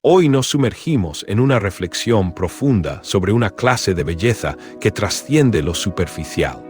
Hoy nos sumergimos en una reflexión profunda sobre una clase de belleza que trasciende lo superficial.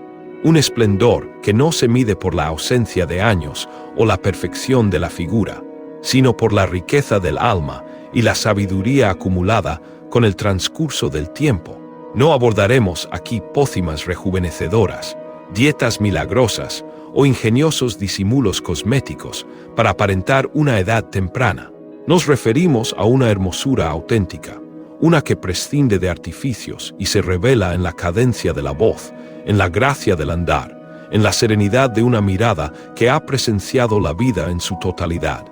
Un esplendor que no se mide por la ausencia de años o la perfección de la figura, sino por la riqueza del alma y la sabiduría acumulada con el transcurso del tiempo. No abordaremos aquí pócimas rejuvenecedoras, dietas milagrosas o ingeniosos disimulos cosméticos para aparentar una edad temprana. Nos referimos a una hermosura auténtica, una que prescinde de artificios y se revela en la cadencia de la voz, en la gracia del andar, en la serenidad de una mirada que ha presenciado la vida en su totalidad,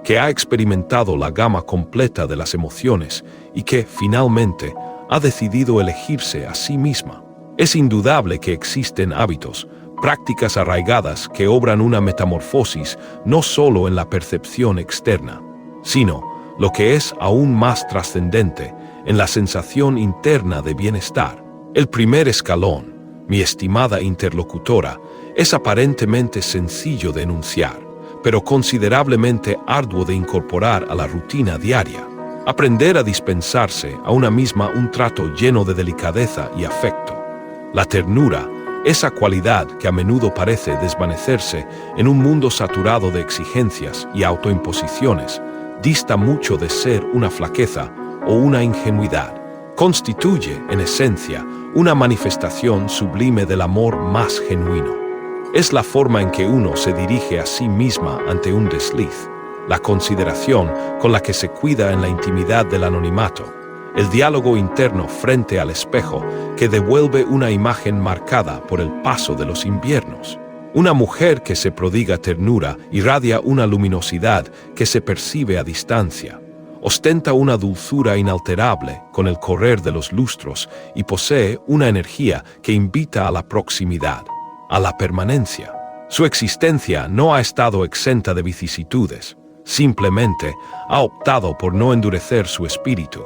que ha experimentado la gama completa de las emociones y que, finalmente, ha decidido elegirse a sí misma. Es indudable que existen hábitos, prácticas arraigadas que obran una metamorfosis no solo en la percepción externa, sino, lo que es aún más trascendente, en la sensación interna de bienestar. El primer escalón, mi estimada interlocutora, es aparentemente sencillo de enunciar, pero considerablemente arduo de incorporar a la rutina diaria. Aprender a dispensarse a una misma un trato lleno de delicadeza y afecto. La ternura, esa cualidad que a menudo parece desvanecerse en un mundo saturado de exigencias y autoimposiciones, dista mucho de ser una flaqueza o una ingenuidad. Constituye, en esencia, una manifestación sublime del amor más genuino. Es la forma en que uno se dirige a sí misma ante un desliz, la consideración con la que se cuida en la intimidad del anonimato, el diálogo interno frente al espejo que devuelve una imagen marcada por el paso de los inviernos. Una mujer que se prodiga ternura irradia una luminosidad que se percibe a distancia, ostenta una dulzura inalterable con el correr de los lustros y posee una energía que invita a la proximidad, a la permanencia. Su existencia no ha estado exenta de vicisitudes, simplemente ha optado por no endurecer su espíritu.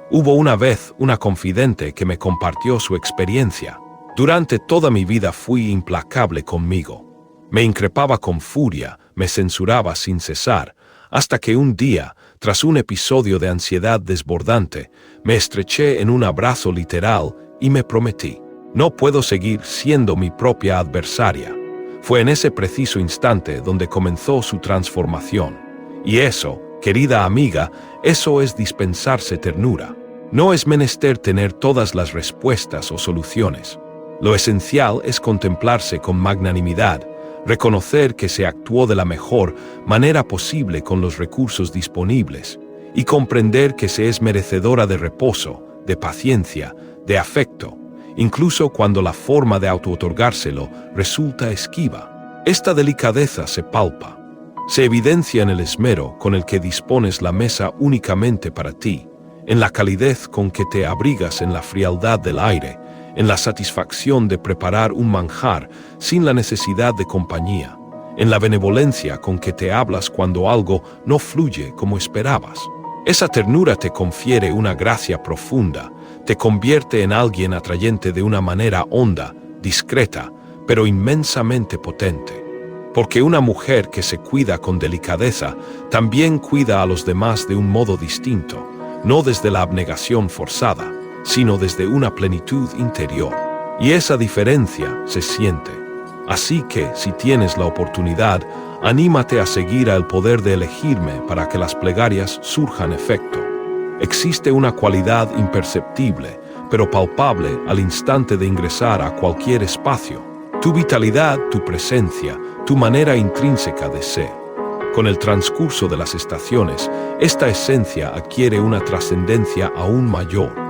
Hubo una vez una confidente que me compartió su experiencia. Durante toda mi vida fui implacable conmigo. Me increpaba con furia, me censuraba sin cesar, hasta que un día, tras un episodio de ansiedad desbordante, me estreché en un abrazo literal y me prometí: no puedo seguir siendo mi propia adversaria. Fue en ese preciso instante donde comenzó su transformación. Y eso, querida amiga, eso es dispensarse ternura. No es menester tener todas las respuestas o soluciones. Lo esencial es contemplarse con magnanimidad, reconocer que se actuó de la mejor manera posible con los recursos disponibles y comprender que se es merecedora de reposo, de paciencia, de afecto, incluso cuando la forma de autootorgárselo resulta esquiva. Esta delicadeza se palpa, se evidencia en el esmero con el que dispones la mesa únicamente para ti, en la calidez con que te abrigas en la frialdad del aire, en la satisfacción de preparar un manjar sin la necesidad de compañía, en la benevolencia con que te hablas cuando algo no fluye como esperabas. Esa ternura te confiere una gracia profunda, te convierte en alguien atrayente de una manera honda, discreta, pero inmensamente potente. Porque una mujer que se cuida con delicadeza también cuida a los demás de un modo distinto, no desde la abnegación forzada, sino desde una plenitud interior. Y esa diferencia se siente. Así que, si tienes la oportunidad, anímate a seguir al poder de elegirme para que las plegarias surjan efecto. Existe una cualidad imperceptible, pero palpable al instante de ingresar a cualquier espacio. Tu vitalidad, tu presencia, tu manera intrínseca de ser. Con el transcurso de las estaciones, esta esencia adquiere una trascendencia aún mayor.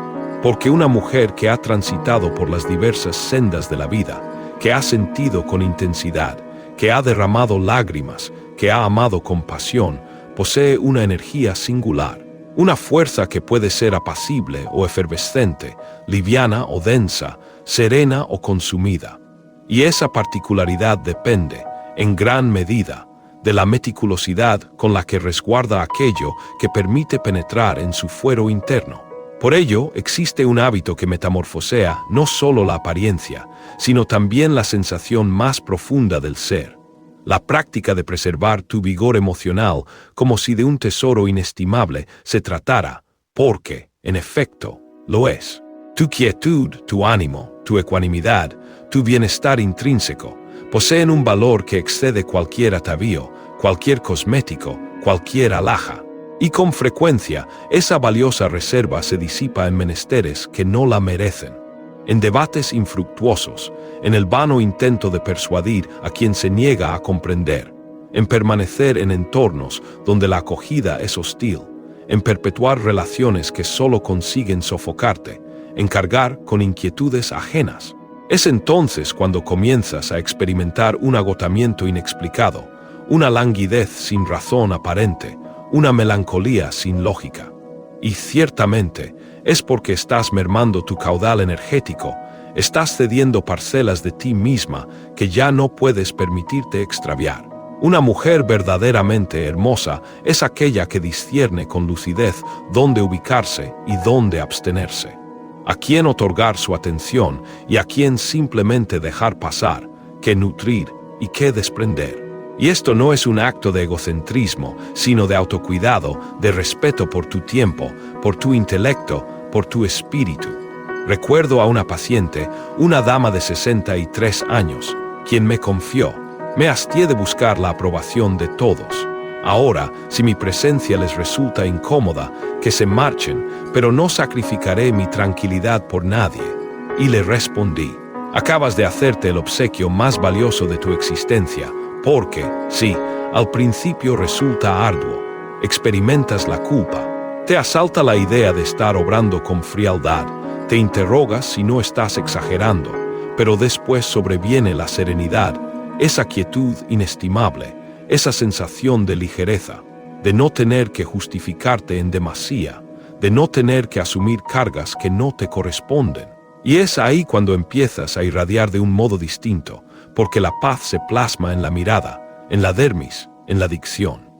Porque una mujer que ha transitado por las diversas sendas de la vida, que ha sentido con intensidad, que ha derramado lágrimas, que ha amado con pasión, posee una energía singular, una fuerza que puede ser apacible o efervescente, liviana o densa, serena o consumida. Y esa particularidad depende, en gran medida, de la meticulosidad con la que resguarda aquello que permite penetrar en su fuero interno. Por ello, existe un hábito que metamorfosea no solo la apariencia, sino también la sensación más profunda del ser. La práctica de preservar tu vigor emocional como si de un tesoro inestimable se tratara, porque, en efecto, lo es. Tu quietud, tu ánimo, tu ecuanimidad, tu bienestar intrínseco, poseen un valor que excede cualquier atavío, cualquier cosmético, cualquier alhaja. Y con frecuencia, esa valiosa reserva se disipa en menesteres que no la merecen, en debates infructuosos, en el vano intento de persuadir a quien se niega a comprender, en permanecer en entornos donde la acogida es hostil, en perpetuar relaciones que solo consiguen sofocarte, en cargar con inquietudes ajenas. Es entonces cuando comienzas a experimentar un agotamiento inexplicado, una languidez sin razón aparente, una melancolía sin lógica. Y ciertamente es porque estás mermando tu caudal energético, estás cediendo parcelas de ti misma que ya no puedes permitirte extraviar. Una mujer verdaderamente hermosa es aquella que discierne con lucidez dónde ubicarse y dónde abstenerse, a quién otorgar su atención y a quién simplemente dejar pasar, qué nutrir y qué desprender. Y esto no es un acto de egocentrismo, sino de autocuidado, de respeto por tu tiempo, por tu intelecto, por tu espíritu. Recuerdo a una paciente, una dama de 63 años, quien me confió: me hastié de buscar la aprobación de todos. Ahora, si mi presencia les resulta incómoda, que se marchen, pero no sacrificaré mi tranquilidad por nadie. Y le respondí: acabas de hacerte el obsequio más valioso de tu existencia, porque, sí, al principio resulta arduo, experimentas la culpa, te asalta la idea de estar obrando con frialdad, te interrogas si no estás exagerando, pero después sobreviene la serenidad, esa quietud inestimable, esa sensación de ligereza, de no tener que justificarte en demasía, de no tener que asumir cargas que no te corresponden. Y es ahí cuando empiezas a irradiar de un modo distinto, porque la paz se plasma en la mirada, en la dermis, en la dicción.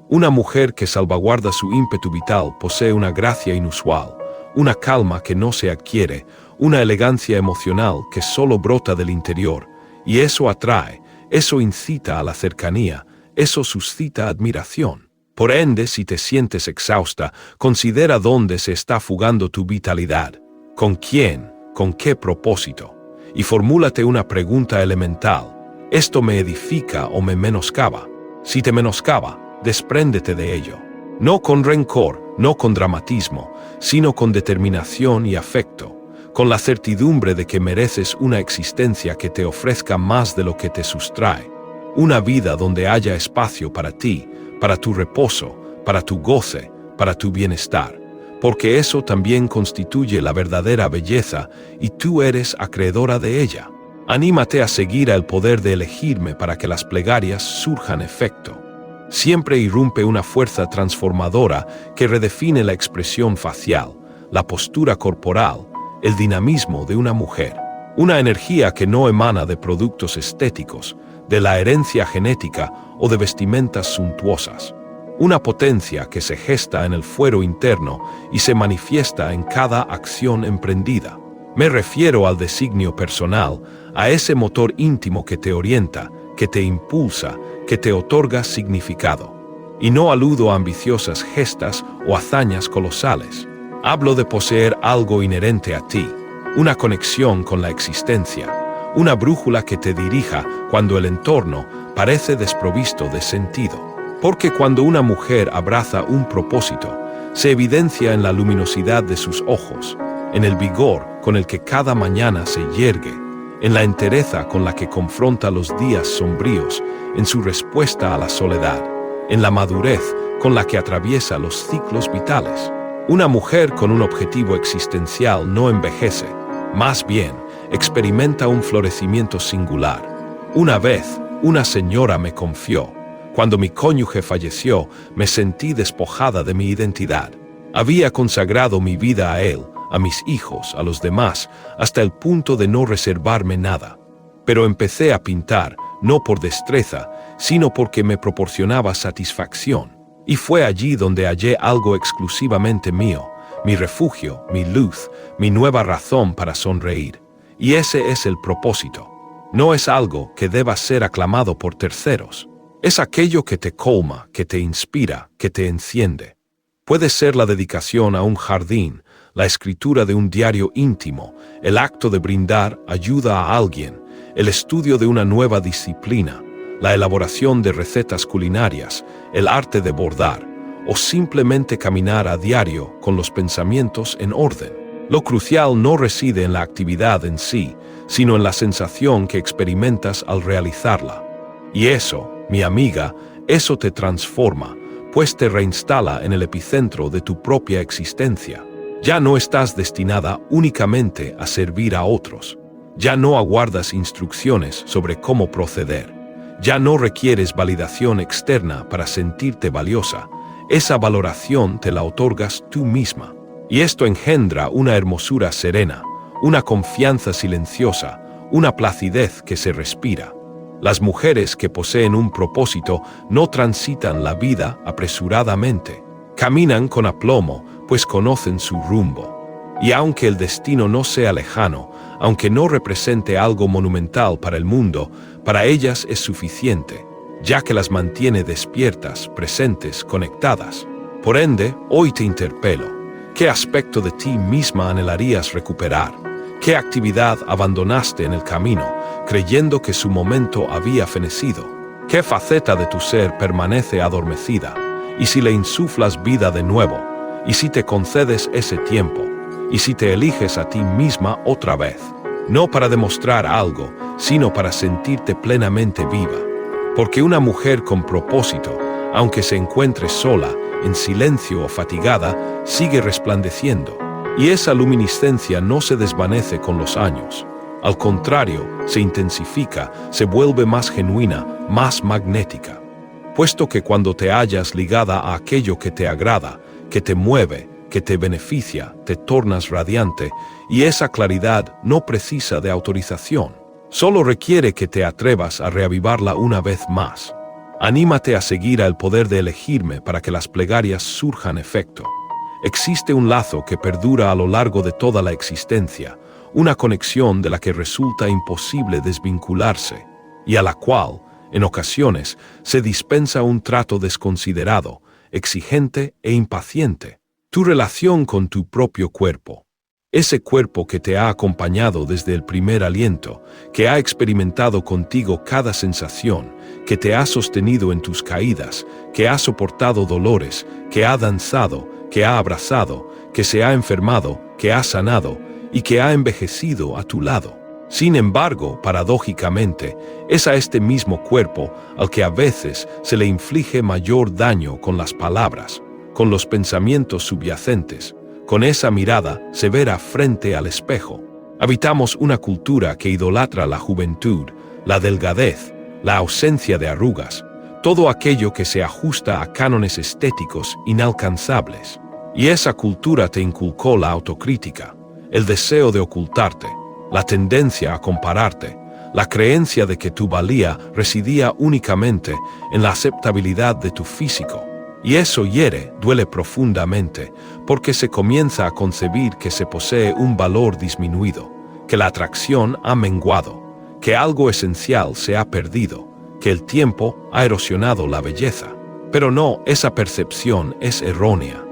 Una mujer que salvaguarda su ímpetu vital posee una gracia inusual, una calma que no se adquiere, una elegancia emocional que solo brota del interior, y eso atrae, eso incita a la cercanía, eso suscita admiración. Por ende, si te sientes exhausta, considera dónde se está fugando tu vitalidad, con quién, con qué propósito, y formúlate una pregunta elemental: ¿esto me edifica o me menoscaba? Si te menoscaba, despréndete de ello, no con rencor, no con dramatismo, sino con determinación y afecto, con la certidumbre de que mereces una existencia que te ofrezca más de lo que te sustrae, una vida donde haya espacio para ti, para tu reposo, para tu goce, para tu bienestar, porque eso también constituye la verdadera belleza y tú eres acreedora de ella. Anímate a seguir al poder de elegirme para que las plegarias surjan efecto. Siempre irrumpe una fuerza transformadora que redefine la expresión facial, la postura corporal, el dinamismo de una mujer. Una energía que no emana de productos estéticos, de la herencia genética o de vestimentas suntuosas. Una potencia que se gesta en el fuero interno y se manifiesta en cada acción emprendida. Me refiero al designio personal, a ese motor íntimo que te orienta, que te impulsa, que te otorga significado. Y no aludo a ambiciosas gestas o hazañas colosales. Hablo de poseer algo inherente a ti, una conexión con la existencia, una brújula que te dirija cuando el entorno parece desprovisto de sentido. Porque cuando una mujer abraza un propósito, se evidencia en la luminosidad de sus ojos, en el vigor con el que cada mañana se yergue, en la entereza con la que confronta los días sombríos, en su respuesta a la soledad, en la madurez con la que atraviesa los ciclos vitales. Una mujer con un objetivo existencial no envejece, más bien, experimenta un florecimiento singular. Una vez, una señora me confió: cuando mi cónyuge falleció, me sentí despojada de mi identidad. Había consagrado mi vida a él, a mis hijos, a los demás, hasta el punto de no reservarme nada. Pero empecé a pintar, no por destreza, sino porque me proporcionaba satisfacción. Y fue allí donde hallé algo exclusivamente mío, mi refugio, mi luz, mi nueva razón para sonreír. Y ese es el propósito. No es algo que deba ser aclamado por terceros. Es aquello que te colma, que te inspira, que te enciende. Puede ser la dedicación a un jardín, la escritura de un diario íntimo, el acto de brindar ayuda a alguien, el estudio de una nueva disciplina, la elaboración de recetas culinarias, el arte de bordar, o simplemente caminar a diario con los pensamientos en orden. Lo crucial no reside en la actividad en sí, sino en la sensación que experimentas al realizarla. Y eso, mi amiga, eso te transforma, pues te reinstala en el epicentro de tu propia existencia. Ya no estás destinada únicamente a servir a otros. Ya no aguardas instrucciones sobre cómo proceder. Ya no requieres validación externa para sentirte valiosa. Esa valoración te la otorgas tú misma. Y esto engendra una hermosura serena, una confianza silenciosa, una placidez que se respira. Las mujeres que poseen un propósito no transitan la vida apresuradamente. Caminan con aplomo, pues conocen su rumbo. Y aunque el destino no sea lejano, aunque no represente algo monumental para el mundo, para ellas es suficiente, ya que las mantiene despiertas, presentes, conectadas. Por ende, hoy te interpelo. ¿Qué aspecto de ti misma anhelarías recuperar? ¿Qué actividad abandonaste en el camino, creyendo que su momento había fenecido? ¿Qué faceta de tu ser permanece adormecida? ¿Y si le insuflas vida de nuevo? ¿Y si te concedes ese tiempo? ¿Y si te eliges a ti misma otra vez? No para demostrar algo, sino para sentirte plenamente viva. Porque una mujer con propósito, aunque se encuentre sola, en silencio o fatigada, sigue resplandeciendo. Y esa luminiscencia no se desvanece con los años. Al contrario, se intensifica, se vuelve más genuina, más magnética. Puesto que cuando te hallas ligada a aquello que te agrada, que te mueve, que te beneficia, te tornas radiante, y esa claridad no precisa de autorización. Solo requiere que te atrevas a reavivarla una vez más. Anímate a seguir al poder de elegirme para que las plegarias surjan efecto. Existe un lazo que perdura a lo largo de toda la existencia, una conexión de la que resulta imposible desvincularse, y a la cual, en ocasiones, se dispensa un trato desconsiderado, exigente e impaciente. Tu relación con tu propio cuerpo. Ese cuerpo que te ha acompañado desde el primer aliento, que ha experimentado contigo cada sensación, que te ha sostenido en tus caídas, que ha soportado dolores, que ha danzado, que ha abrazado, que se ha enfermado, que ha sanado y que ha envejecido a tu lado. Sin embargo, paradójicamente, es a este mismo cuerpo al que a veces se le inflige mayor daño con las palabras, con los pensamientos subyacentes, con esa mirada severa frente al espejo. Habitamos una cultura que idolatra la juventud, la delgadez, la ausencia de arrugas, todo aquello que se ajusta a cánones estéticos inalcanzables. Y esa cultura te inculcó la autocrítica, el deseo de ocultarte, la tendencia a compararte, la creencia de que tu valía residía únicamente en la aceptabilidad de tu físico. Y eso hiere, duele profundamente, porque se comienza a concebir que se posee un valor disminuido, que la atracción ha menguado, que algo esencial se ha perdido, que el tiempo ha erosionado la belleza. Pero no, esa percepción es errónea.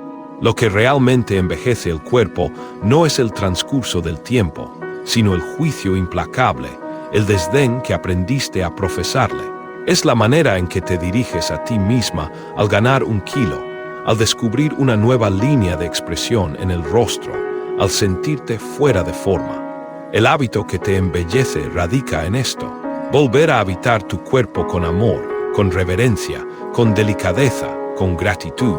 Lo que realmente envejece el cuerpo no es el transcurso del tiempo, sino el juicio implacable, el desdén que aprendiste a profesarle. Es la manera en que te diriges a ti misma al ganar un kilo, al descubrir una nueva línea de expresión en el rostro, al sentirte fuera de forma. El hábito que te embellece radica en esto: volver a habitar tu cuerpo con amor, con reverencia, con delicadeza, con gratitud,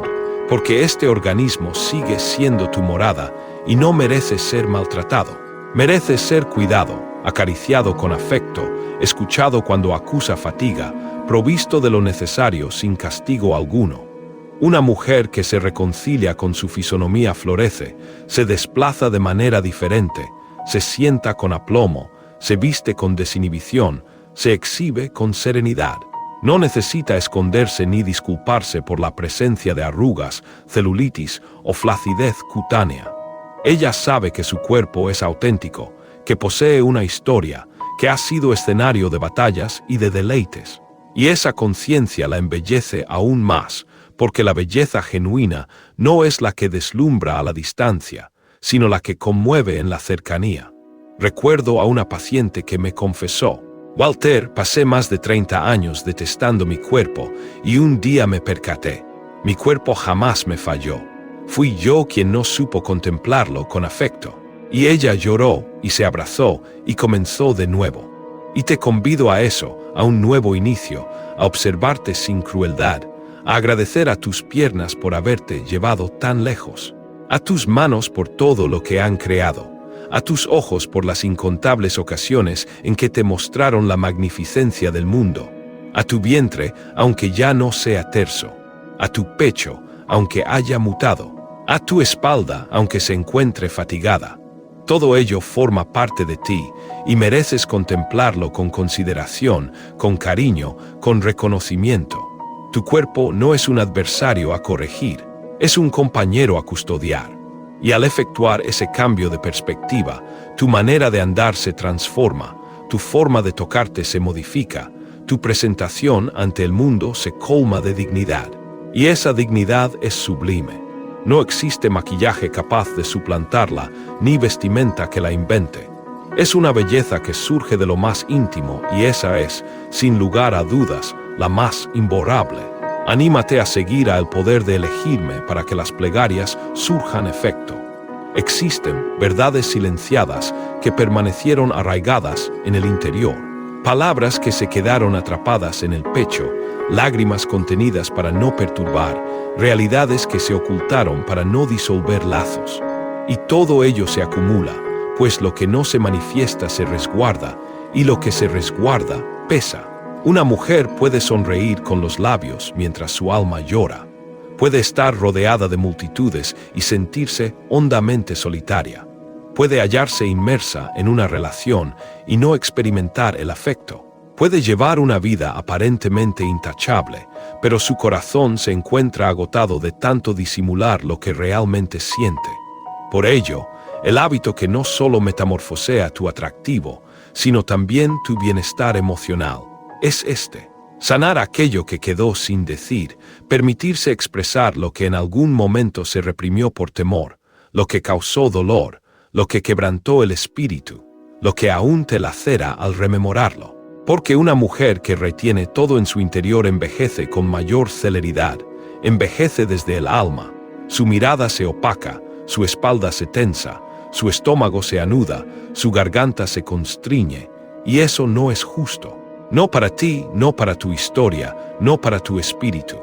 porque este organismo sigue siendo tu morada y no merece ser maltratado. Merece ser cuidado, acariciado con afecto, escuchado cuando acusa fatiga, provisto de lo necesario sin castigo alguno. Una mujer que se reconcilia con su fisonomía florece, se desplaza de manera diferente, se sienta con aplomo, se viste con desinhibición, se exhibe con serenidad. No necesita esconderse ni disculparse por la presencia de arrugas, celulitis o flacidez cutánea. Ella sabe que su cuerpo es auténtico, que posee una historia, que ha sido escenario de batallas y de deleites. Y esa conciencia la embellece aún más, porque la belleza genuina no es la que deslumbra a la distancia, sino la que conmueve en la cercanía. Recuerdo a una paciente que me confesó: Walter, pasé más de 30 años detestando mi cuerpo y un día me percaté. Mi cuerpo jamás me falló. Fui yo quien no supo contemplarlo con afecto. Y ella lloró y se abrazó y comenzó de nuevo. Y te convido a eso, a un nuevo inicio, a observarte sin crueldad, a agradecer a tus piernas por haberte llevado tan lejos, a tus manos por todo lo que han creado, a tus ojos por las incontables ocasiones en que te mostraron la magnificencia del mundo, a tu vientre, aunque ya no sea terso, a tu pecho, aunque haya mutado, a tu espalda, aunque se encuentre fatigada. Todo ello forma parte de ti y mereces contemplarlo con consideración, con cariño, con reconocimiento. Tu cuerpo no es un adversario a corregir, es un compañero a custodiar. Y al efectuar ese cambio de perspectiva, tu manera de andar se transforma, tu forma de tocarte se modifica, tu presentación ante el mundo se colma de dignidad. Y esa dignidad es sublime. No existe maquillaje capaz de suplantarla, ni vestimenta que la invente. Es una belleza que surge de lo más íntimo y esa es, sin lugar a dudas, la más imborrable. Anímate a seguir al poder de elegirme para que las plegarias surjan efecto. Existen verdades silenciadas que permanecieron arraigadas en el interior, palabras que se quedaron atrapadas en el pecho, lágrimas contenidas para no perturbar, realidades que se ocultaron para no disolver lazos. Y todo ello se acumula, pues lo que no se manifiesta se resguarda, y lo que se resguarda pesa. Una mujer puede sonreír con los labios mientras su alma llora. Puede estar rodeada de multitudes y sentirse hondamente solitaria. Puede hallarse inmersa en una relación y no experimentar el afecto. Puede llevar una vida aparentemente intachable, pero su corazón se encuentra agotado de tanto disimular lo que realmente siente. Por ello, el hábito que no solo metamorfosea tu atractivo, sino también tu bienestar emocional, es este: sanar aquello que quedó sin decir, permitirse expresar lo que en algún momento se reprimió por temor, lo que causó dolor, lo que quebrantó el espíritu, lo que aún te lacera al rememorarlo. Porque una mujer que retiene todo en su interior envejece con mayor celeridad, envejece desde el alma, su mirada se opaca, su espalda se tensa, su estómago se anuda, su garganta se constriñe, y eso no es justo. No para ti, no para tu historia, no para tu espíritu.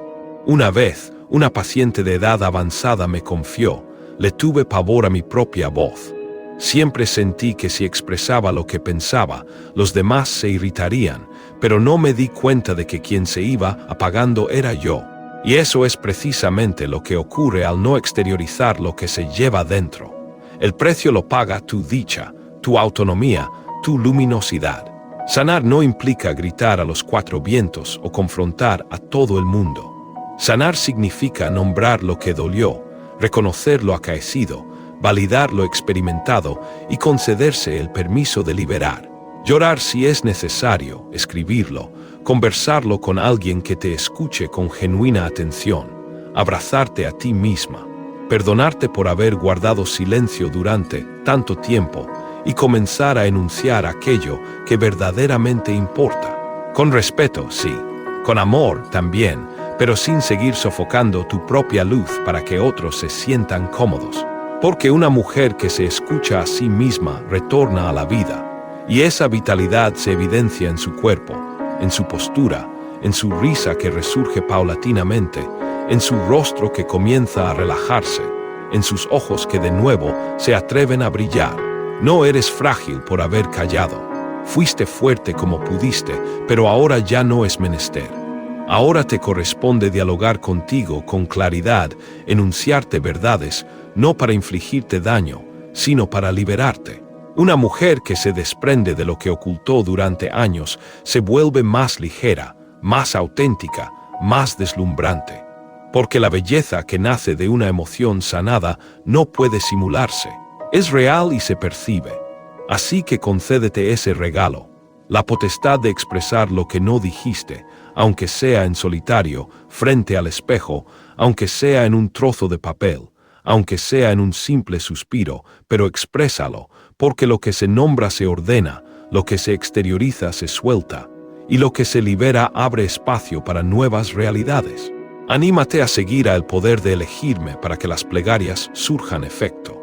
Una vez, una paciente de edad avanzada me confió: le tuve pavor a mi propia voz. Siempre sentí que si expresaba lo que pensaba, los demás se irritarían, pero no me di cuenta de que quien se iba apagando era yo. Y eso es precisamente lo que ocurre al no exteriorizar lo que se lleva dentro. El precio lo paga tu dicha, tu autonomía, tu luminosidad. Sanar no implica gritar a los cuatro vientos o confrontar a todo el mundo. Sanar significa nombrar lo que dolió, reconocer lo acaecido, validar lo experimentado y concederse el permiso de liberar. Llorar si es necesario, escribirlo, conversarlo con alguien que te escuche con genuina atención, abrazarte a ti misma, perdonarte por haber guardado silencio durante tanto tiempo y comenzar a enunciar aquello que verdaderamente importa. Con respeto, sí, con amor también, pero sin seguir sofocando tu propia luz para que otros se sientan cómodos. Porque una mujer que se escucha a sí misma retorna a la vida, y esa vitalidad se evidencia en su cuerpo, en su postura, en su risa que resurge paulatinamente, en su rostro que comienza a relajarse, en sus ojos que de nuevo se atreven a brillar. No eres frágil por haber callado. Fuiste fuerte como pudiste, pero ahora ya no es menester. Ahora te corresponde dialogar contigo con claridad, enunciarte verdades, no para infligirte daño, sino para liberarte. Una mujer que se desprende de lo que ocultó durante años se vuelve más ligera, más auténtica, más deslumbrante. Porque la belleza que nace de una emoción sanada no puede simularse. Es real y se percibe. Así que concédete ese regalo, la potestad de expresar lo que no dijiste, aunque sea en solitario, frente al espejo, aunque sea en un trozo de papel, aunque sea en un simple suspiro, pero exprésalo, porque lo que se nombra se ordena, lo que se exterioriza se suelta, y lo que se libera abre espacio para nuevas realidades. Anímate a seguir al poder de elegirme para que las plegarias surjan efecto.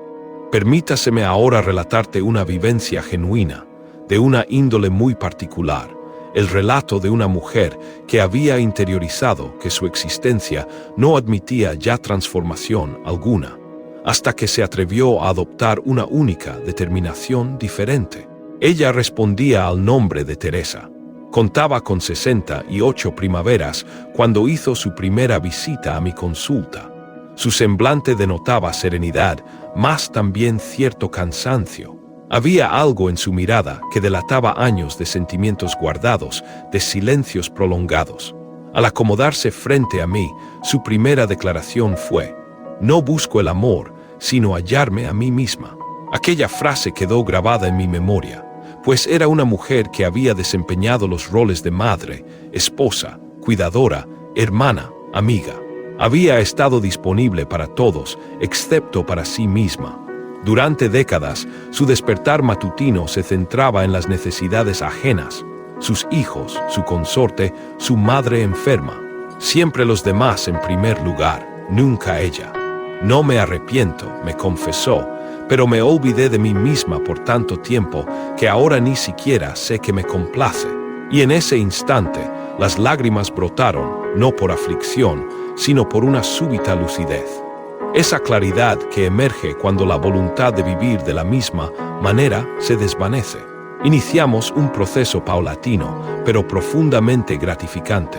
Permítaseme ahora relatarte una vivencia genuina, de una índole muy particular, el relato de una mujer que había interiorizado que su existencia no admitía ya transformación alguna, hasta que se atrevió a adoptar una única determinación diferente. Ella respondía al nombre de Teresa. Contaba con 68 primaveras cuando hizo su primera visita a mi consulta. Su semblante denotaba serenidad, mas también cierto cansancio. Había algo en su mirada que delataba años de sentimientos guardados, de silencios prolongados. Al acomodarse frente a mí, su primera declaración fue: «No busco el amor, sino hallarme a mí misma». Aquella frase quedó grabada en mi memoria, pues era una mujer que había desempeñado los roles de madre, esposa, cuidadora, hermana, amiga. Había estado disponible para todos, excepto para sí misma. Durante décadas, su despertar matutino se centraba en las necesidades ajenas, sus hijos, su consorte, su madre enferma. Siempre los demás en primer lugar, nunca ella. «No me arrepiento», me confesó, «pero me olvidé de mí misma por tanto tiempo que ahora ni siquiera sé que me complace». Y en ese instante, las lágrimas brotaron, no por aflicción, sino por una súbita lucidez. Esa claridad que emerge cuando la voluntad de vivir de la misma manera se desvanece. Iniciamos un proceso paulatino, pero profundamente gratificante.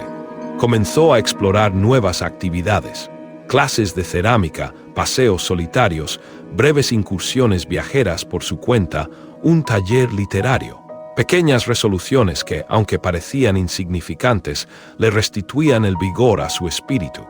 Comenzó a explorar nuevas actividades, clases de cerámica, paseos solitarios, breves incursiones viajeras por su cuenta, un taller literario. Pequeñas resoluciones que, aunque parecían insignificantes, le restituían el vigor a su espíritu.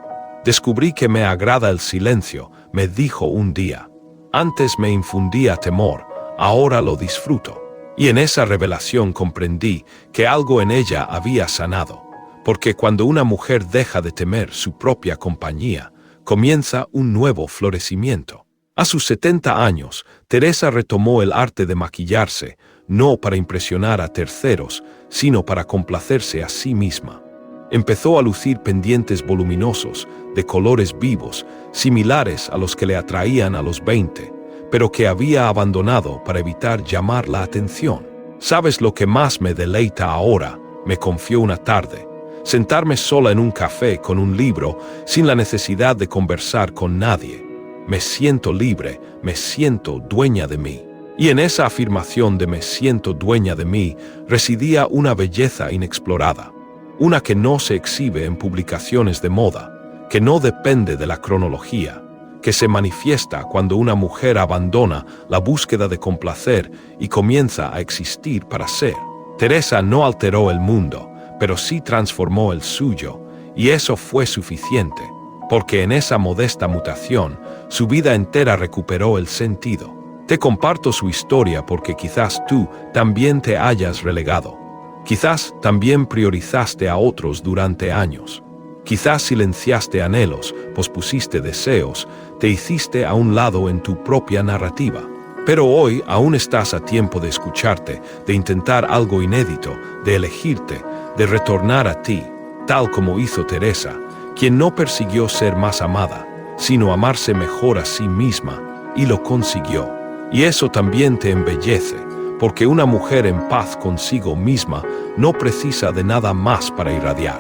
«Descubrí que me agrada el silencio», me dijo un día. «Antes me infundía temor, ahora lo disfruto». Y en esa revelación comprendí que algo en ella había sanado, porque cuando una mujer deja de temer su propia compañía, comienza un nuevo florecimiento. A sus 70 años, Teresa retomó el arte de maquillarse, no para impresionar a terceros, sino para complacerse a sí misma. Empezó a lucir pendientes voluminosos, de colores vivos, similares a los que le atraían a los 20, pero que había abandonado para evitar llamar la atención. «¿Sabes lo que más me deleita ahora?», me confió una tarde. «Sentarme sola en un café con un libro, sin la necesidad de conversar con nadie. Me siento libre, me siento dueña de mí». Y en esa afirmación de «me siento dueña de mí» residía una belleza inexplorada, una que no se exhibe en publicaciones de moda, que no depende de la cronología, que se manifiesta cuando una mujer abandona la búsqueda de complacer y comienza a existir para ser. Teresa no alteró el mundo, pero sí transformó el suyo, y eso fue suficiente, porque en esa modesta mutación, su vida entera recuperó el sentido. Te comparto su historia porque quizás tú también te hayas relegado. Quizás también priorizaste a otros durante años. Quizás silenciaste anhelos, pospusiste deseos, te hiciste a un lado en tu propia narrativa. Pero hoy aún estás a tiempo de escucharte, de intentar algo inédito, de elegirte, de retornar a ti, tal como hizo Teresa, quien no persiguió ser más amada, sino amarse mejor a sí misma, y lo consiguió. Y eso también te embellece, porque una mujer en paz consigo misma no precisa de nada más para irradiar.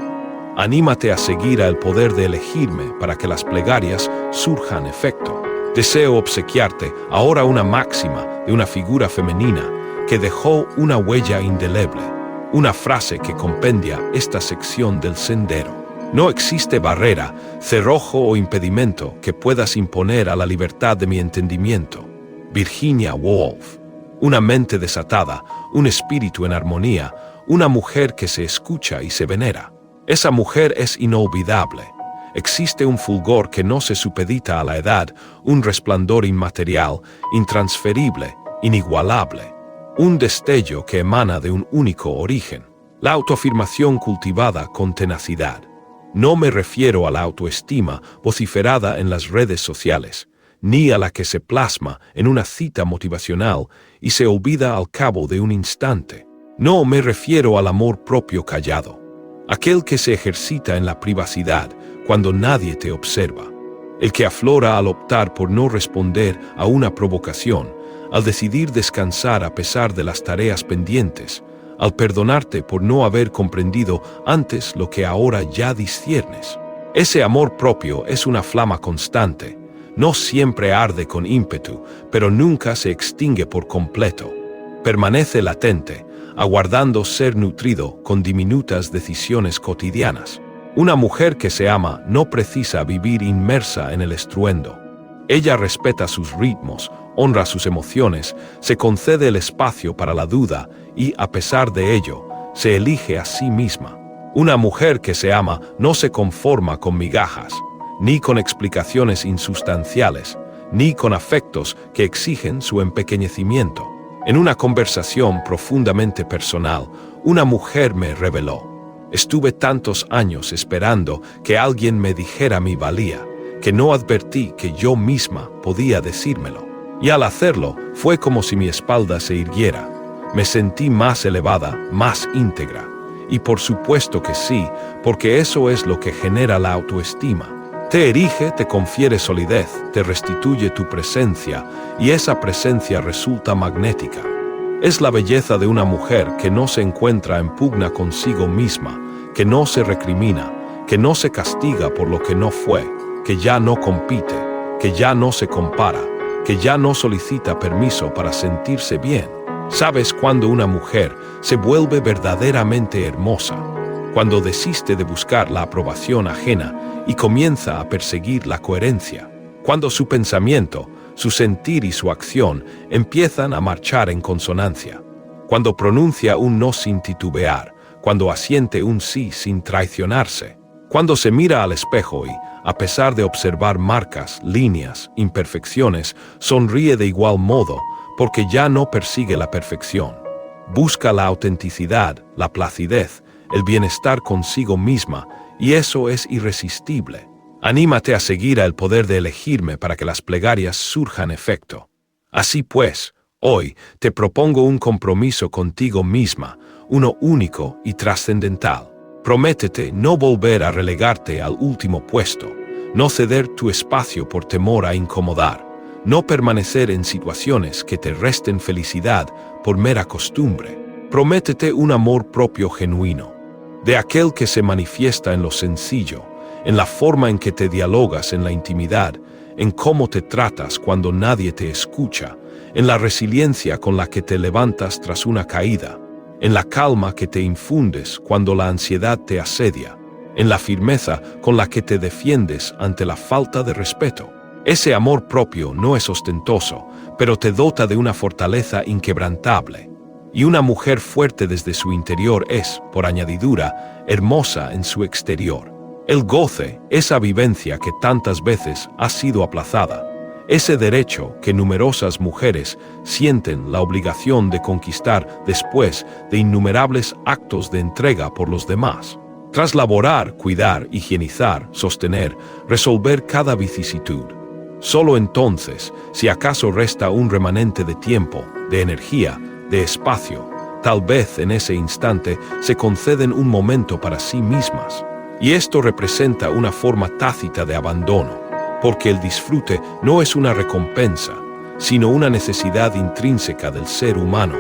Anímate a seguir al poder de elegirme para que las plegarias surjan efecto. Deseo obsequiarte ahora una máxima de una figura femenina que dejó una huella indeleble, una frase que compendia esta sección del sendero. No existe barrera, cerrojo o impedimento que puedas imponer a la libertad de mi entendimiento. Virginia Woolf. Una mente desatada, un espíritu en armonía, una mujer que se escucha y se venera. Esa mujer es inolvidable. Existe un fulgor que no se supedita a la edad, un resplandor inmaterial, intransferible, inigualable. Un destello que emana de un único origen. La autoafirmación cultivada con tenacidad. No me refiero a la autoestima vociferada en las redes sociales, ni a la que se plasma en una cita motivacional y se olvida al cabo de un instante. No me refiero al amor propio callado, aquel que se ejercita en la privacidad cuando nadie te observa, el que aflora al optar por no responder a una provocación, al decidir descansar a pesar de las tareas pendientes, al perdonarte por no haber comprendido antes lo que ahora ya disciernes. Ese amor propio es una flama constante, no siempre arde con ímpetu, pero nunca se extingue por completo. Permanece latente, aguardando ser nutrido con diminutas decisiones cotidianas. Una mujer que se ama no precisa vivir inmersa en el estruendo. Ella respeta sus ritmos, honra sus emociones, se concede el espacio para la duda y, a pesar de ello, se elige a sí misma. Una mujer que se ama no se conforma con migajas, ni con explicaciones insustanciales, ni con afectos que exigen su empequeñecimiento. En una conversación profundamente personal, una mujer me reveló: estuve tantos años esperando que alguien me dijera mi valía, que no advertí que yo misma podía decírmelo. Y al hacerlo, fue como si mi espalda se irguiera. Me sentí más elevada, más íntegra. Y por supuesto que sí, porque eso es lo que genera la autoestima. Te erige, te confiere solidez, te restituye tu presencia, y esa presencia resulta magnética. Es la belleza de una mujer que no se encuentra en pugna consigo misma, que no se recrimina, que no se castiga por lo que no fue, que ya no compite, que ya no se compara, que ya no solicita permiso para sentirse bien. ¿Sabes cuándo una mujer se vuelve verdaderamente hermosa? Cuando desiste de buscar la aprobación ajena y comienza a perseguir la coherencia. Cuando su pensamiento, su sentir y su acción empiezan a marchar en consonancia. Cuando pronuncia un no sin titubear, cuando asiente un sí sin traicionarse. Cuando se mira al espejo y, a pesar de observar marcas, líneas, imperfecciones, sonríe de igual modo, porque ya no persigue la perfección. Busca la autenticidad, la placidez, el bienestar consigo misma, y eso es irresistible. Anímate a seguir al poder de elegirme para que las plegarias surjan efecto. Así pues, hoy te propongo un compromiso contigo misma, uno único y trascendental. Prométete no volver a relegarte al último puesto, no ceder tu espacio por temor a incomodar, no permanecer en situaciones que te resten felicidad por mera costumbre. Prométete un amor propio genuino, de aquel que se manifiesta en lo sencillo, en la forma en que te dialogas en la intimidad, en cómo te tratas cuando nadie te escucha, en la resiliencia con la que te levantas tras una caída, en la calma que te infundes cuando la ansiedad te asedia, en la firmeza con la que te defiendes ante la falta de respeto. Ese amor propio no es ostentoso, pero te dota de una fortaleza inquebrantable. Y una mujer fuerte desde su interior es, por añadidura, hermosa en su exterior. El goce, esa vivencia que tantas veces ha sido aplazada, ese derecho que numerosas mujeres sienten la obligación de conquistar después de innumerables actos de entrega por los demás. Tras laborar, cuidar, higienizar, sostener, resolver cada vicisitud. Solo entonces, si acaso resta un remanente de tiempo, de energía, de espacio, tal vez en ese instante se conceden un momento para sí mismas. Y esto representa una forma tácita de abandono, porque el disfrute no es una recompensa, sino una necesidad intrínseca del ser humano,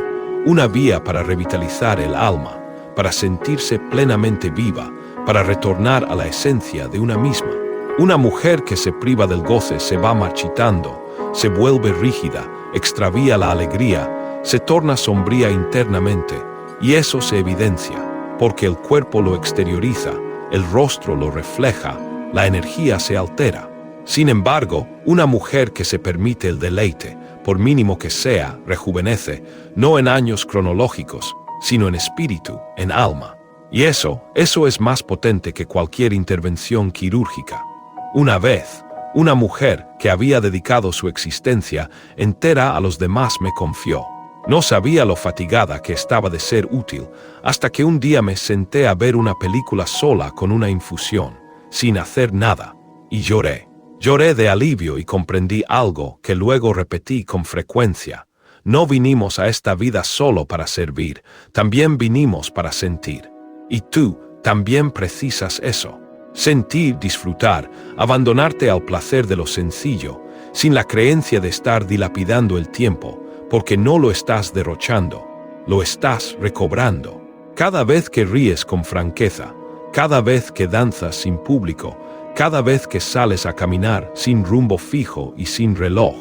una vía para revitalizar el alma, para sentirse plenamente viva, para retornar a la esencia de una misma. Una mujer que se priva del goce se va marchitando, se vuelve rígida, extravía la alegría, se torna sombría internamente, y eso se evidencia, porque el cuerpo lo exterioriza, el rostro lo refleja, la energía se altera. Sin embargo, una mujer que se permite el deleite, por mínimo que sea, rejuvenece, no en años cronológicos, sino en espíritu, en alma. Y eso es más potente que cualquier intervención quirúrgica. Una vez, una mujer que había dedicado su existencia entera a los demás me confió: No sabía lo fatigada que estaba de ser útil, hasta que un día me senté a ver una película sola con una infusión, sin hacer nada, y lloré. Lloré de alivio y comprendí algo que luego repetí con frecuencia. No vinimos a esta vida solo para servir, también vinimos para sentir. Y tú también precisas eso. Sentir, disfrutar, abandonarte al placer de lo sencillo, sin la creencia de estar dilapidando el tiempo, porque no lo estás derrochando, lo estás recobrando. Cada vez que ríes con franqueza, cada vez que danzas sin público, cada vez que sales a caminar sin rumbo fijo y sin reloj,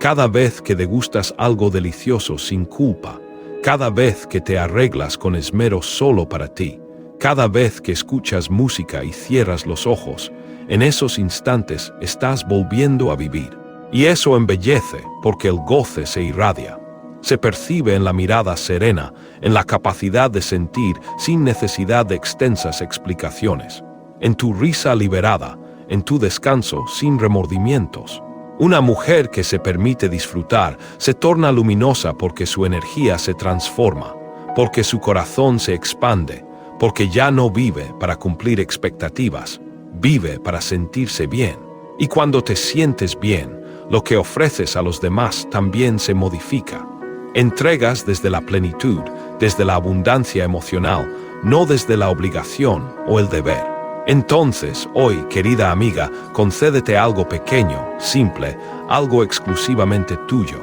cada vez que degustas algo delicioso sin culpa, cada vez que te arreglas con esmero solo para ti, cada vez que escuchas música y cierras los ojos, en esos instantes estás volviendo a vivir. Y eso embellece porque el goce se irradia. Se percibe en la mirada serena, en la capacidad de sentir sin necesidad de extensas explicaciones, en tu risa liberada, en tu descanso sin remordimientos. Una mujer que se permite disfrutar se torna luminosa porque su energía se transforma, porque su corazón se expande, porque ya no vive para cumplir expectativas, vive para sentirse bien. Y cuando te sientes bien, lo que ofreces a los demás también se modifica. Entregas desde la plenitud, desde la abundancia emocional, no desde la obligación o el deber. Entonces, hoy, querida amiga, concédete algo pequeño, simple, algo exclusivamente tuyo.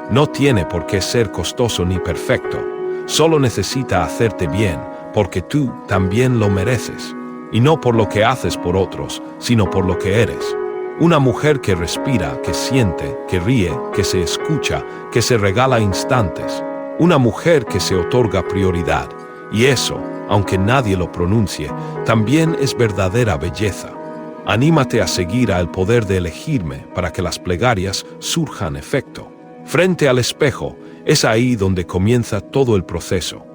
No tiene por qué ser costoso ni perfecto. Solo necesita hacerte bien, porque tú también lo mereces. Y no por lo que haces por otros, sino por lo que eres. Una mujer que respira, que siente, que ríe, que se escucha, que se regala instantes. Una mujer que se otorga prioridad. Y eso, aunque nadie lo pronuncie, también es verdadera belleza. Anímate a seguir al poder de elegirme para que las plegarias surjan efecto. Frente al espejo, es ahí donde comienza todo el proceso.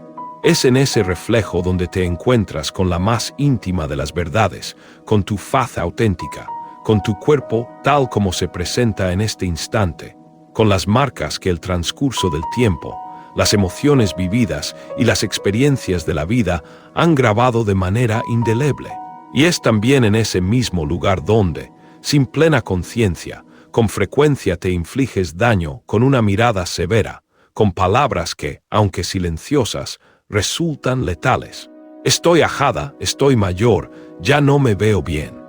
Es en ese reflejo donde te encuentras con la más íntima de las verdades, con tu faz auténtica, con tu cuerpo tal como se presenta en este instante, con las marcas que el transcurso del tiempo, las emociones vividas y las experiencias de la vida han grabado de manera indeleble. Y es también en ese mismo lugar donde, sin plena conciencia, con frecuencia te infliges daño con una mirada severa, con palabras que, aunque silenciosas, resultan letales. Estoy ajada, estoy mayor, ya no me veo bien.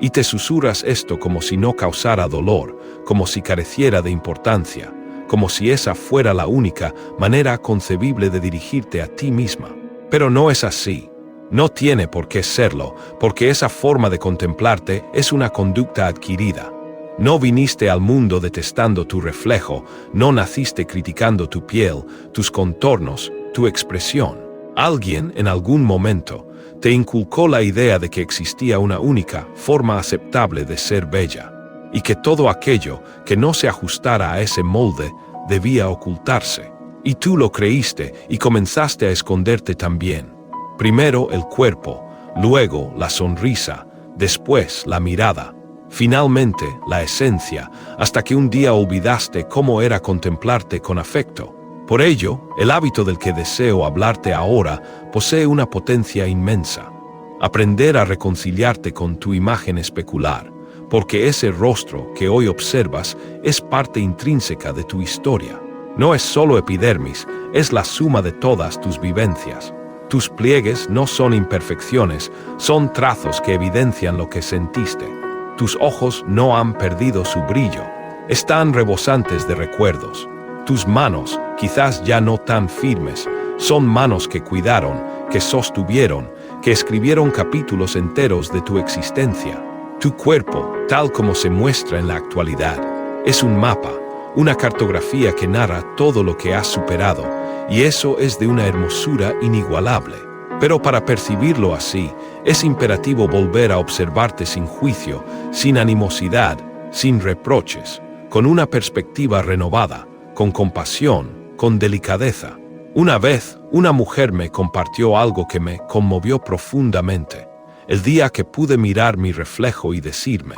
Y te susurras esto como si no causara dolor, como si careciera de importancia, como si esa fuera la única manera concebible de dirigirte a ti misma. Pero no es así. No tiene por qué serlo, porque esa forma de contemplarte es una conducta adquirida. No viniste al mundo detestando tu reflejo, no naciste criticando tu piel, tus contornos, tu expresión. Alguien, en algún momento, te inculcó la idea de que existía una única forma aceptable de ser bella, y que todo aquello que no se ajustara a ese molde debía ocultarse. Y tú lo creíste y comenzaste a esconderte también. Primero el cuerpo, luego la sonrisa, después la mirada, finalmente la esencia, hasta que un día olvidaste cómo era contemplarte con afecto. Por ello, el hábito del que deseo hablarte ahora posee una potencia inmensa. Aprender a reconciliarte con tu imagen especular, porque ese rostro que hoy observas es parte intrínseca de tu historia. No es solo epidermis, es la suma de todas tus vivencias. Tus pliegues no son imperfecciones, son trazos que evidencian lo que sentiste. Tus ojos no han perdido su brillo, están rebosantes de recuerdos. Tus manos, quizás ya no tan firmes, son manos que cuidaron, que sostuvieron, que escribieron capítulos enteros de tu existencia. Tu cuerpo, tal como se muestra en la actualidad, es un mapa, una cartografía que narra todo lo que has superado, y eso es de una hermosura inigualable. Pero para percibirlo así, es imperativo volver a observarte sin juicio, sin animosidad, sin reproches, con una perspectiva renovada, con compasión, con delicadeza. Una vez, una mujer me compartió algo que me conmovió profundamente. El día que pude mirar mi reflejo y decirme,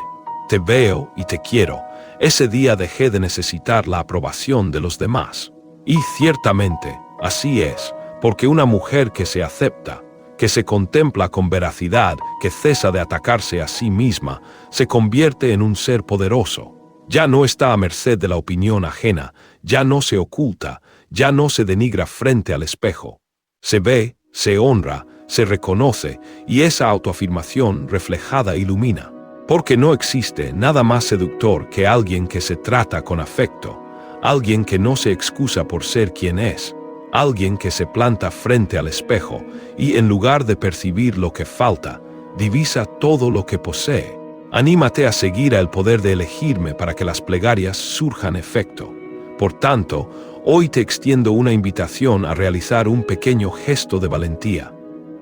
te veo y te quiero, ese día dejé de necesitar la aprobación de los demás. Y ciertamente, así es, porque una mujer que se acepta, que se contempla con veracidad, que cesa de atacarse a sí misma, se convierte en un ser poderoso. Ya no está a merced de la opinión ajena, ya no se oculta, ya no se denigra frente al espejo. Se ve, se honra, se reconoce, y esa autoafirmación reflejada ilumina. Porque no existe nada más seductor que alguien que se trata con afecto, alguien que no se excusa por ser quien es, alguien que se planta frente al espejo y en lugar de percibir lo que falta, divisa todo lo que posee. Anímate a seguir el poder de elegirme para que las plegarias surjan efecto. Por tanto, hoy te extiendo una invitación a realizar un pequeño gesto de valentía.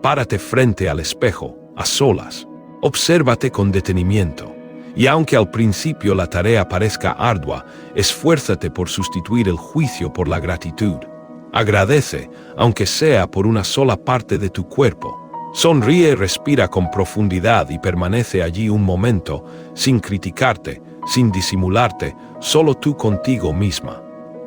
Párate frente al espejo, a solas. Obsérvate con detenimiento. Y aunque al principio la tarea parezca ardua, esfuérzate por sustituir el juicio por la gratitud. Agradece, aunque sea por una sola parte de tu cuerpo. Sonríe, respira con profundidad y permanece allí un momento, sin criticarte, sin disimularte, solo tú contigo misma.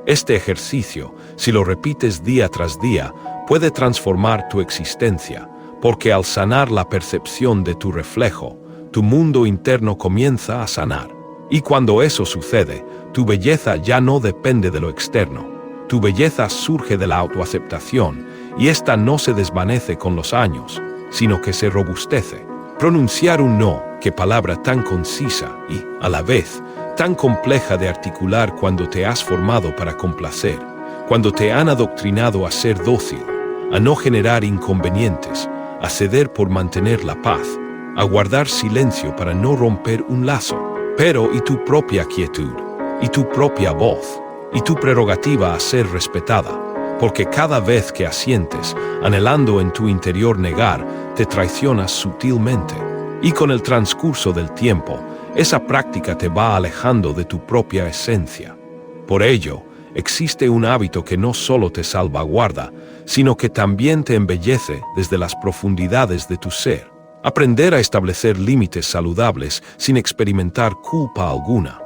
Este ejercicio, si lo repites día tras día, puede transformar tu existencia, porque al sanar la percepción de tu reflejo, tu mundo interno comienza a sanar. Y cuando eso sucede, tu belleza ya no depende de lo externo. Tu belleza surge de la autoaceptación, y esta no se desvanece con los años, sino que se robustece. Pronunciar un no, qué palabra tan concisa y, a la vez, tan compleja de articular cuando te has formado para complacer, cuando te han adoctrinado a ser dócil, a no generar inconvenientes, a ceder por mantener la paz, a guardar silencio para no romper un lazo. Pero ¿y tu propia quietud? ¿Y tu propia voz? ¿Y tu prerrogativa a ser respetada? Porque cada vez que asientes, anhelando en tu interior negar, te traicionas sutilmente. Y con el transcurso del tiempo, esa práctica te va alejando de tu propia esencia. Por ello, existe un hábito que no solo te salvaguarda, sino que también te embellece desde las profundidades de tu ser. Aprender a establecer límites saludables sin experimentar culpa alguna.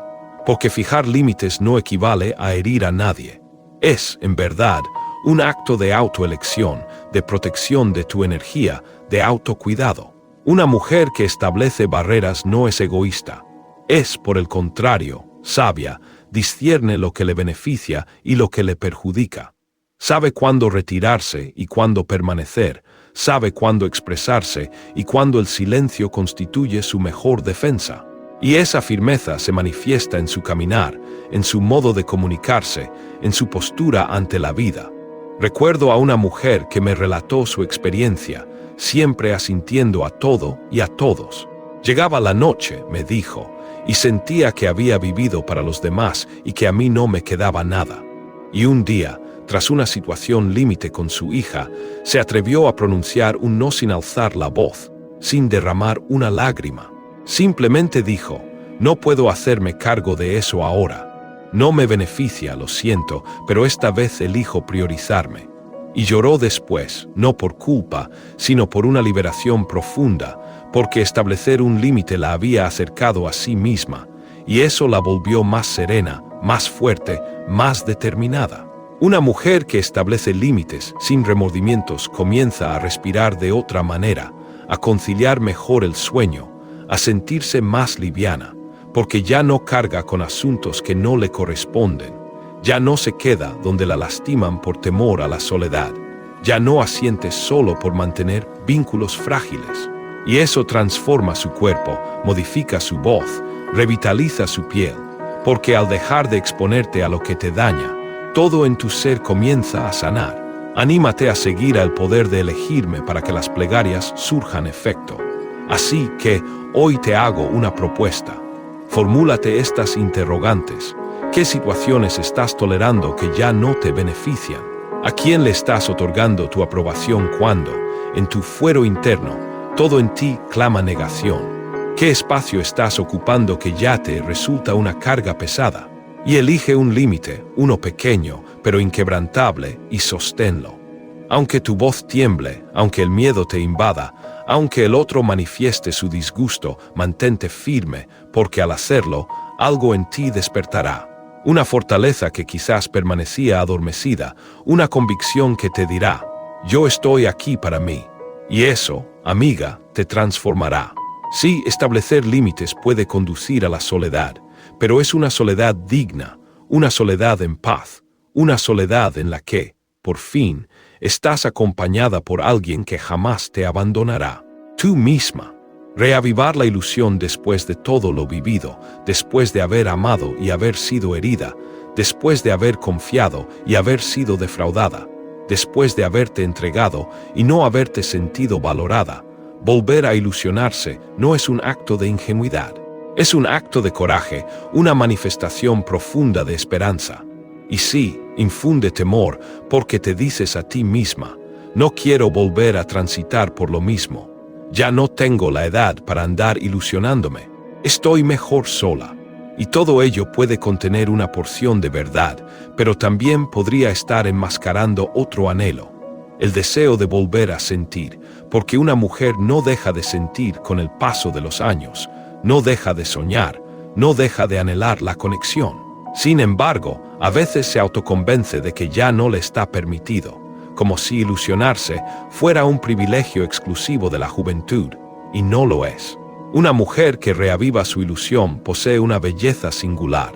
Porque fijar límites no equivale a herir a nadie. Es, en verdad, un acto de autoelección, de protección de tu energía, de autocuidado. Una mujer que establece barreras no es egoísta. Es, por el contrario, sabia, discierne lo que le beneficia y lo que le perjudica. Sabe cuándo retirarse y cuándo permanecer, sabe cuándo expresarse y cuándo el silencio constituye su mejor defensa. Y esa firmeza se manifiesta en su caminar, en su modo de comunicarse, en su postura ante la vida. Recuerdo a una mujer que me relató su experiencia, siempre asintiendo a todo y a todos. Llegaba la noche, me dijo, y sentía que había vivido para los demás y que a mí no me quedaba nada. Y un día, tras una situación límite con su hija, se atrevió a pronunciar un no sin alzar la voz, sin derramar una lágrima. Simplemente dijo, no puedo hacerme cargo de eso ahora. No me beneficia, lo siento, pero esta vez elijo priorizarme. Y lloró después, no por culpa, sino por una liberación profunda, porque establecer un límite la había acercado a sí misma, y eso la volvió más serena, más fuerte, más determinada. Una mujer que establece límites sin remordimientos comienza a respirar de otra manera, a conciliar mejor el sueño, a sentirse más liviana, porque ya no carga con asuntos que no le corresponden, ya no se queda donde la lastiman por temor a la soledad, ya no asiente solo por mantener vínculos frágiles. Y eso transforma su cuerpo, modifica su voz, revitaliza su piel, porque al dejar de exponerte a lo que te daña, todo en tu ser comienza a sanar. Anímate a seguir al poder de elegirme para que las plegarias surjan efecto. Así que, hoy te hago una propuesta. Formúlate estas interrogantes. ¿Qué situaciones estás tolerando que ya no te benefician? ¿A quién le estás otorgando tu aprobación cuando, en tu fuero interno, todo en ti clama negación? ¿Qué espacio estás ocupando que ya te resulta una carga pesada? Y elige un límite, uno pequeño, pero inquebrantable, y sosténlo. Aunque tu voz tiemble, aunque el miedo te invada, aunque el otro manifieste su disgusto, mantente firme, porque al hacerlo, algo en ti despertará. Una fortaleza que quizás permanecía adormecida, una convicción que te dirá, yo estoy aquí para mí. Y eso, amiga, te transformará. Sí, establecer límites puede conducir a la soledad, pero es una soledad digna, una soledad en paz, una soledad en la que, por fin, estás acompañada por alguien que jamás te abandonará. Tú misma. Reavivar la ilusión después de todo lo vivido, después de haber amado y haber sido herida, después de haber confiado y haber sido defraudada, después de haberte entregado y no haberte sentido valorada. Volver a ilusionarse no es un acto de ingenuidad, es un acto de coraje, una manifestación profunda de esperanza. Y sí, infunde temor porque te dices a ti misma, no quiero volver a transitar por lo mismo. Ya no tengo la edad para andar ilusionándome. Estoy mejor sola. Y todo ello puede contener una porción de verdad, pero también podría estar enmascarando otro anhelo, el deseo de volver a sentir, porque una mujer no deja de sentir con el paso de los años, no deja de soñar, no deja de anhelar la conexión. Sin embargo, a veces se autoconvence de que ya no le está permitido, como si ilusionarse fuera un privilegio exclusivo de la juventud, y no lo es. Una mujer que reaviva su ilusión posee una belleza singular.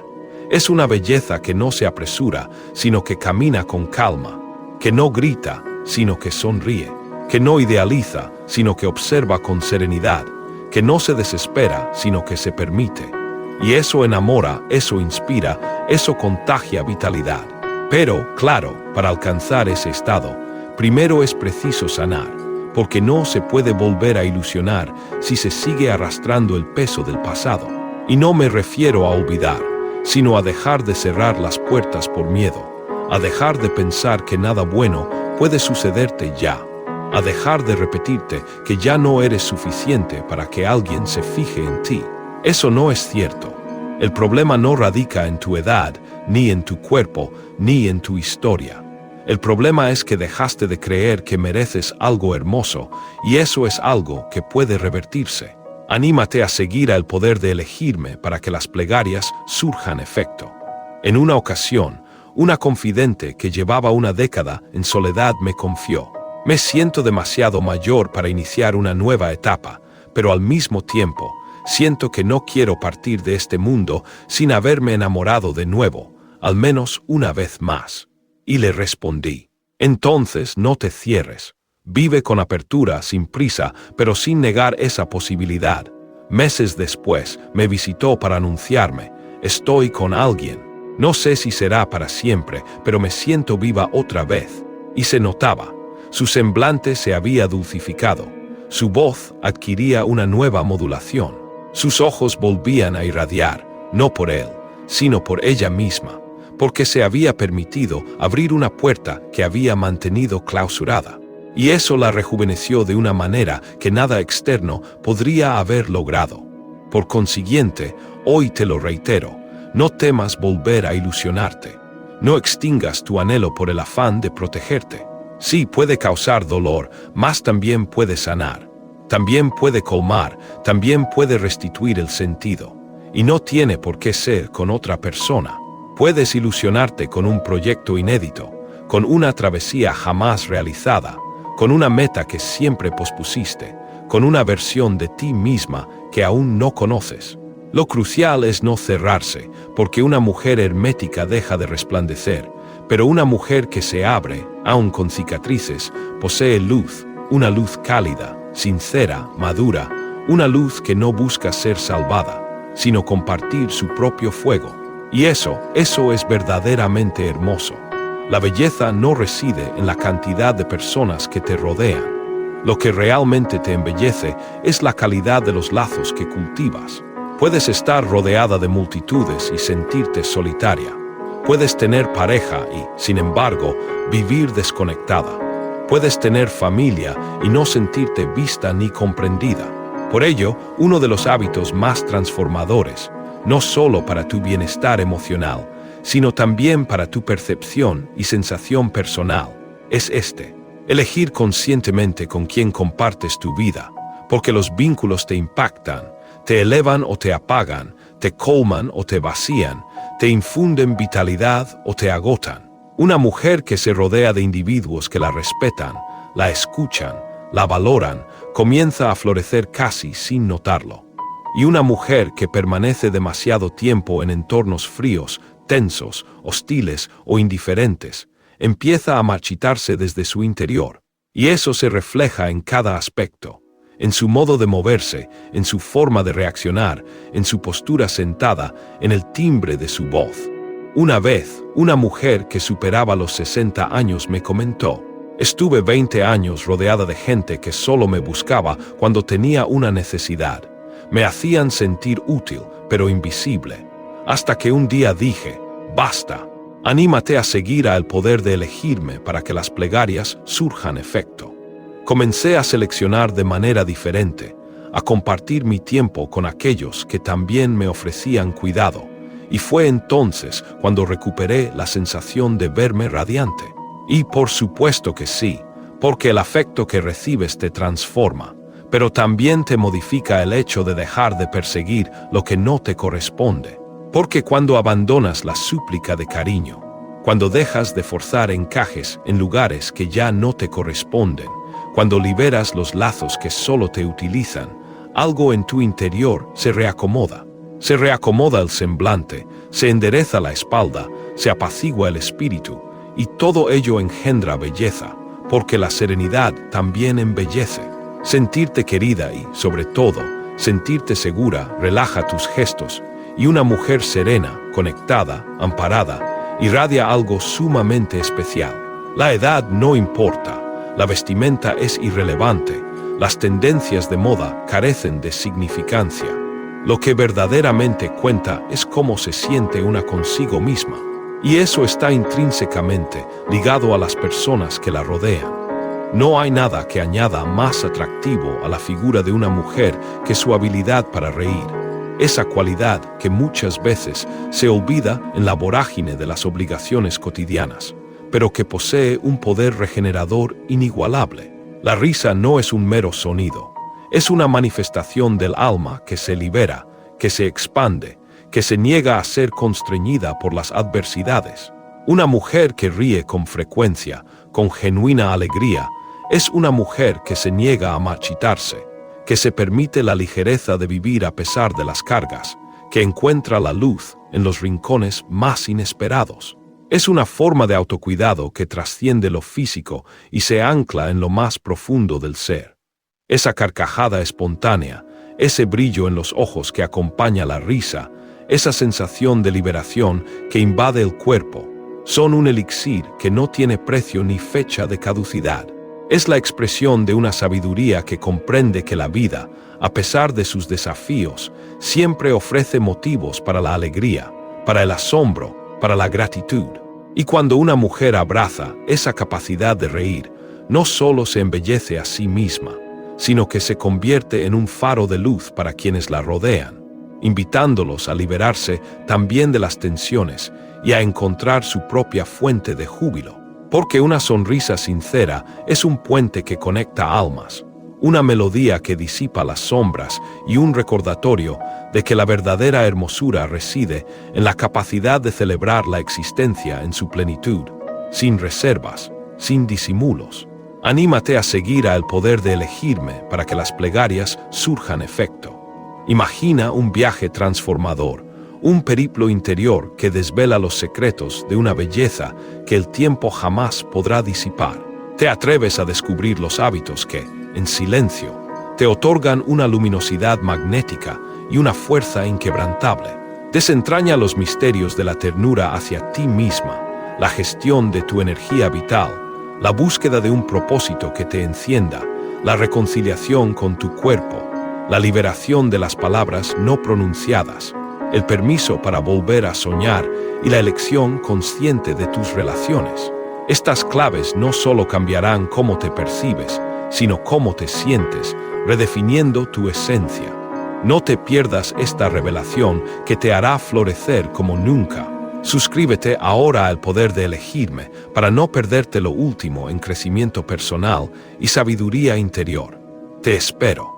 Es una belleza que no se apresura, sino que camina con calma, que no grita, sino que sonríe, que no idealiza, sino que observa con serenidad, que no se desespera, sino que se permite. Y eso enamora, eso inspira, eso contagia vitalidad. Pero, claro, para alcanzar ese estado, primero es preciso sanar, porque no se puede volver a ilusionar si se sigue arrastrando el peso del pasado. Y no me refiero a olvidar, sino a dejar de cerrar las puertas por miedo, a dejar de pensar que nada bueno puede sucederte ya, a dejar de repetirte que ya no eres suficiente para que alguien se fije en ti. Eso no es cierto. El problema no radica en tu edad, ni en tu cuerpo, ni en tu historia. El problema es que dejaste de creer que mereces algo hermoso, y eso es algo que puede revertirse. Anímate a seguir al poder de elegirme para que las plegarias surjan efecto. En una ocasión, una confidente que llevaba una década en soledad me confió: me siento demasiado mayor para iniciar una nueva etapa, pero al mismo tiempo, siento que no quiero partir de este mundo sin haberme enamorado de nuevo, al menos una vez más. Y le respondí: entonces no te cierres. Vive con apertura, sin prisa, pero sin negar esa posibilidad. Meses después, me visitó para anunciarme: estoy con alguien. No sé si será para siempre, pero me siento viva otra vez. Y se notaba. Su semblante se había dulcificado. Su voz adquiría una nueva modulación. Sus ojos volvían a irradiar, no por él, sino por ella misma, porque se había permitido abrir una puerta que había mantenido clausurada. Y eso la rejuveneció de una manera que nada externo podría haber logrado. Por consiguiente, hoy te lo reitero, no temas volver a ilusionarte. No extingas tu anhelo por el afán de protegerte. Sí, puede causar dolor, mas también puede sanar. También puede colmar, también puede restituir el sentido. Y no tiene por qué ser con otra persona. Puedes ilusionarte con un proyecto inédito, con una travesía jamás realizada, con una meta que siempre pospusiste, con una versión de ti misma que aún no conoces. Lo crucial es no cerrarse, porque una mujer hermética deja de resplandecer, pero una mujer que se abre, aun con cicatrices, posee luz, una luz cálida, sincera, madura, una luz que no busca ser salvada, sino compartir su propio fuego. Y eso es verdaderamente hermoso. La belleza no reside en la cantidad de personas que te rodean. Lo que realmente te embellece es la calidad de los lazos que cultivas. Puedes estar rodeada de multitudes y sentirte solitaria. Puedes tener pareja y, sin embargo, vivir desconectada. Puedes tener familia y no sentirte vista ni comprendida. Por ello, uno de los hábitos más transformadores, no solo para tu bienestar emocional, sino también para tu percepción y sensación personal, es este: elegir conscientemente con quién compartes tu vida, porque los vínculos te impactan, te elevan o te apagan, te colman o te vacían, te infunden vitalidad o te agotan. Una mujer que se rodea de individuos que la respetan, la escuchan, la valoran, comienza a florecer casi sin notarlo. Y una mujer que permanece demasiado tiempo en entornos fríos, tensos, hostiles o indiferentes, empieza a marchitarse desde su interior. Y eso se refleja en cada aspecto, en su modo de moverse, en su forma de reaccionar, en su postura sentada, en el timbre de su voz. Una vez, una mujer que superaba los 60 años me comentó: estuve 20 años rodeada de gente que solo me buscaba cuando tenía una necesidad. Me hacían sentir útil, pero invisible. Hasta que un día dije: basta, anímate a seguir al poder de elegirme para que las plegarias surjan efecto. Comencé a seleccionar de manera diferente, a compartir mi tiempo con aquellos que también me ofrecían cuidado, y fue entonces cuando recuperé la sensación de verme radiante. Y por supuesto que sí, porque el afecto que recibes te transforma, pero también te modifica el hecho de dejar de perseguir lo que no te corresponde. Porque cuando abandonas la súplica de cariño, cuando dejas de forzar encajes en lugares que ya no te corresponden, cuando liberas los lazos que solo te utilizan, algo en tu interior se reacomoda. Se reacomoda el semblante, se endereza la espalda, se apacigua el espíritu, y todo ello engendra belleza, porque la serenidad también embellece. Sentirte querida y, sobre todo, sentirte segura relaja tus gestos, y una mujer serena, conectada, amparada, irradia algo sumamente especial. La edad no importa, la vestimenta es irrelevante, las tendencias de moda carecen de significancia. Lo que verdaderamente cuenta es cómo se siente una consigo misma, y eso está intrínsecamente ligado a las personas que la rodean. No hay nada que añada más atractivo a la figura de una mujer que su habilidad para reír, esa cualidad que muchas veces se olvida en la vorágine de las obligaciones cotidianas, pero que posee un poder regenerador inigualable. La risa no es un mero sonido, es una manifestación del alma que se libera, que se expande, que se niega a ser constreñida por las adversidades. Una mujer que ríe con frecuencia, con genuina alegría, es una mujer que se niega a marchitarse, que se permite la ligereza de vivir a pesar de las cargas, que encuentra la luz en los rincones más inesperados. Es una forma de autocuidado que trasciende lo físico y se ancla en lo más profundo del ser. Esa carcajada espontánea, ese brillo en los ojos que acompaña la risa, esa sensación de liberación que invade el cuerpo, son un elixir que no tiene precio ni fecha de caducidad. Es la expresión de una sabiduría que comprende que la vida, a pesar de sus desafíos, siempre ofrece motivos para la alegría, para el asombro, para la gratitud. Y cuando una mujer abraza esa capacidad de reír, no solo se embellece a sí misma, sino que se convierte en un faro de luz para quienes la rodean, invitándolos a liberarse también de las tensiones y a encontrar su propia fuente de júbilo. Porque una sonrisa sincera es un puente que conecta almas, una melodía que disipa las sombras y un recordatorio de que la verdadera hermosura reside en la capacidad de celebrar la existencia en su plenitud, sin reservas, sin disimulos. Anímate a seguir al poder de elegirme para que las plegarias surjan efecto. Imagina un viaje transformador, un periplo interior que desvela los secretos de una belleza que el tiempo jamás podrá disipar. Te atreves a descubrir los hábitos que, en silencio, te otorgan una luminosidad magnética y una fuerza inquebrantable. Desentraña los misterios de la ternura hacia ti misma, la gestión de tu energía vital, la búsqueda de un propósito que te encienda, la reconciliación con tu cuerpo, la liberación de las palabras no pronunciadas, el permiso para volver a soñar y la elección consciente de tus relaciones. Estas claves no solo cambiarán cómo te percibes, sino cómo te sientes, redefiniendo tu esencia. No te pierdas esta revelación que te hará florecer como nunca. Suscríbete ahora al poder de elegirme para no perderte lo último en crecimiento personal y sabiduría interior. Te espero.